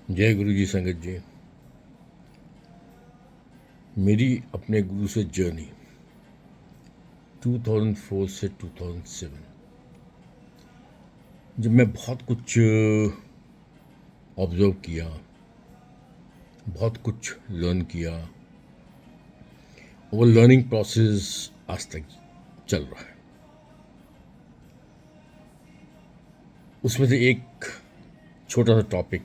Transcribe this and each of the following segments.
जय गुरु जी संगत जी। मेरी अपने गुरु से जर्नी 2004 से 2007, जब मैं बहुत कुछ ऑब्जर्व किया, बहुत कुछ लर्न किया, वो लर्निंग प्रोसेस आज तक चल रहा है। उसमें से एक छोटा सा टॉपिक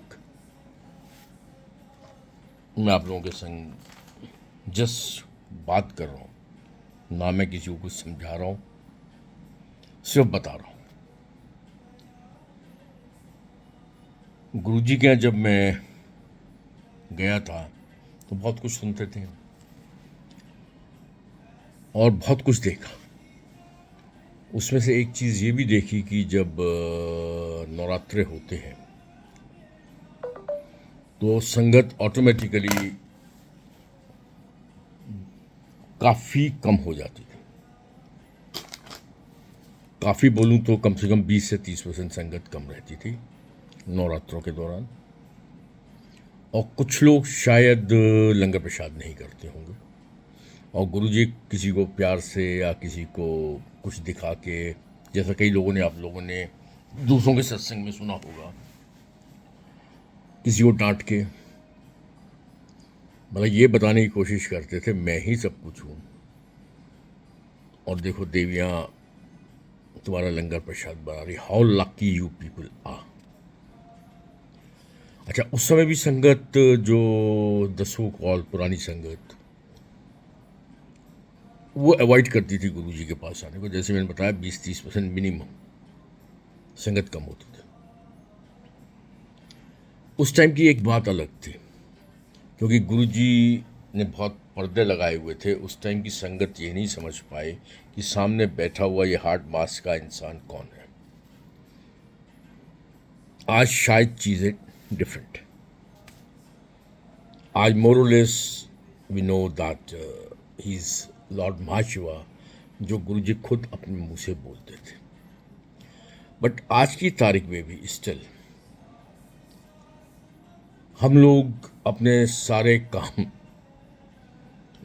मैं आप लोगों के संग जस्ट बात कर रहा हूँ, ना मैं किसी को कुछ समझा रहा हूँ, सिर्फ बता रहा हूँ। गुरु जी के यहाँ जब मैं गया था तो बहुत कुछ सुनते थे और बहुत कुछ देखा। उसमें से एक चीज़ ये भी देखी कि जब नवरात्रे होते हैं तो संगत ऑटोमेटिकली काफ़ी कम हो जाती थी। काफ़ी बोलूँ तो कम से कम 20 से 30% संगत कम रहती थी नवरात्रों के दौरान। और कुछ लोग शायद लंगर प्रसाद नहीं करते होंगे, और गुरुजी किसी को प्यार से या किसी को कुछ दिखा के, जैसा कई लोगों ने, आप लोगों ने दूसरों के सत्संग में सुना होगा, किसी को डांट के मतलब ये बताने की कोशिश करते थे मैं ही सब कुछ हूँ, और देखो देवियाँ तुम्हारा लंगर प्रसाद बना रही, how lucky you people are. अच्छा, उस समय भी संगत जो दसों कॉल पुरानी संगत वो अवॉइड करती थी गुरु जी के पास आने को। जैसे मैंने बताया 20-30% मिनिमम संगत कम होती थी। उस टाइम की एक बात अलग थी, क्योंकि गुरु जी ने बहुत पर्दे लगाए हुए थे। उस टाइम की संगत ये नहीं समझ पाए कि सामने बैठा हुआ ये हार्ड मास का इंसान कौन है। आज शायद चीज़ें डिफरेंट है। आज मोरलेस we know that he is lord Mahashiva, जो गुरु जी खुद अपने मुंह से बोलते थे। बट आज की तारीख में भी स्टिल हम लोग अपने सारे काम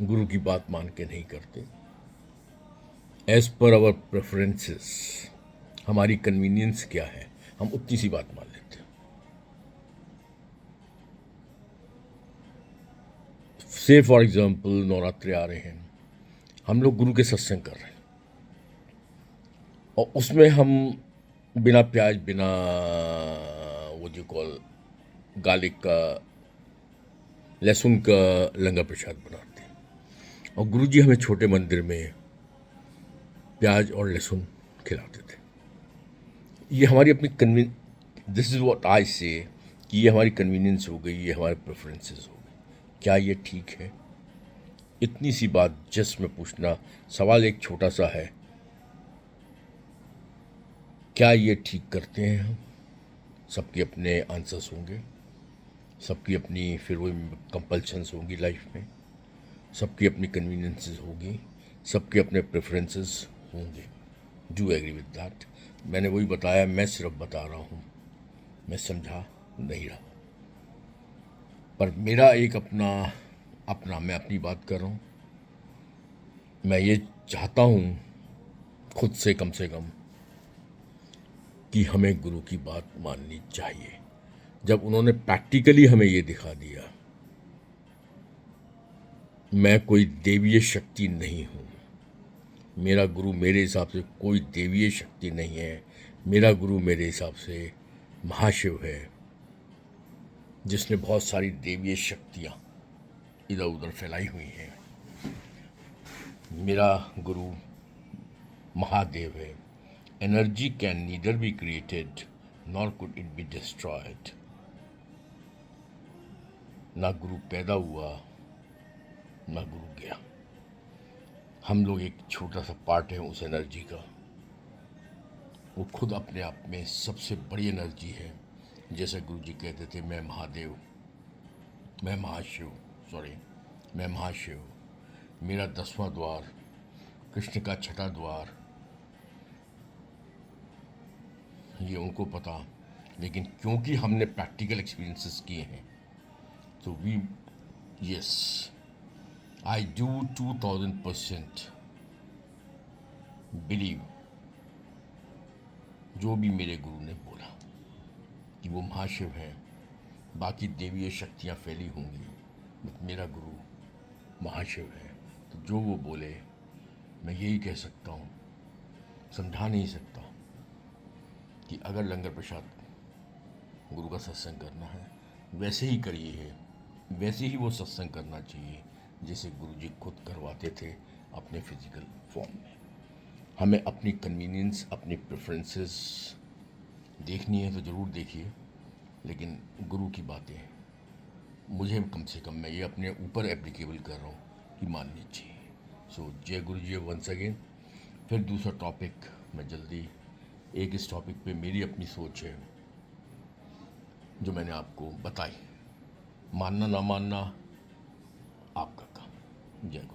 गुरु की बात मान के नहीं करते। एज पर आवर प्रेफरेंसेस, हमारी कन्वीनियंस क्या है, हम उतनी सी बात मान लेते हैं। से फॉर एग्जाम्पल नवरात्रे आ रहे हैं, हम लोग गुरु के सत्संग कर रहे हैं, और उसमें हम बिना प्याज, बिना वो जो कॉल गार्लिक का, लहसुन का लंगर प्रसाद बनाते हैं, और गुरु जी हमें छोटे मंदिर में प्याज और लहसुन खिलाते थे। ये हमारी अपनी दिस इज़ व्हाट आई से, कि ये हमारी कन्वीनियंस हो गई, ये हमारे प्रेफरेंसेस हो गई। क्या ये ठीक है? इतनी सी बात जस्ट में पूछना, सवाल एक छोटा सा है, क्या ये ठीक करते हैं हम? सबके अपने आंसर्स होंगे, सबकी अपनी फिर वो कंपल्शंस होंगी लाइफ में, सबकी अपनी कन्वीनियंसेस होगी, सबके अपने प्रेफरेंसेस होंगे। Do agree with that? मैंने वही बताया, मैं सिर्फ बता रहा हूँ, मैं समझा नहीं रहा। पर मेरा एक अपना अपना मैं अपनी बात कर रहा हूँ। मैं ये चाहता हूँ खुद से कम कि हमें गुरु की बात माननी चाहिए। जब उन्होंने प्रैक्टिकली हमें ये दिखा दिया, मैं कोई देवीय शक्ति नहीं हूँ, मेरा गुरु मेरे हिसाब से कोई देवीय शक्ति नहीं है, मेरा गुरु मेरे हिसाब से महाशिव है, जिसने बहुत सारी देवीय शक्तियाँ इधर उधर फैलाई हुई हैं। मेरा गुरु महादेव है। Energy can neither be created nor could it be destroyed. ना गुरु पैदा हुआ, ना गुरु गया। हम लोग एक छोटा सा पार्ट है उस एनर्जी का। वो खुद अपने आप में सबसे बड़ी एनर्जी है। जैसे गुरु जी कहते थे, मैं महादेव, मैं महाशिव, मैं महाशिव, मेरा 10वां द्वार, कृष्ण का 6ठा द्वार, ये उनको पता। लेकिन क्योंकि हमने प्रैक्टिकल एक्सपीरियंसेस किए हैं तो we yes I do 2000% believe जो भी मेरे गुरु ने बोला कि वो महाशिव हैं, बाकी देवीय शक्तियाँ फैली होंगी, बट मेरा गुरु महाशिव है। तो जो वो बोले मैं यही कह सकता हूँ, समझा नहीं सकता कि अगर लंगर प्रसाद गुरु का सत्संग करना है वैसे ही करिए है, वैसे ही वो सत्संग करना चाहिए जैसे गुरु जी खुद करवाते थे अपने फिजिकल फॉर्म में। हमें अपनी कन्वीनियंस, अपनी प्रेफरेंसेस देखनी है तो ज़रूर देखिए, लेकिन गुरु की बातें मुझे कम से कम मैं ये अपने ऊपर एप्लीकेबल कर रहा हूँ कि माननी चाहिए। सो जय गुरु जी वंस अगेन। फिर दूसरा टॉपिक मैं जल्दी, एक इस टॉपिक पे मेरी अपनी सोच है जो मैंने आपको बताई, मानना ना मानना आपका काम। जय गुरु।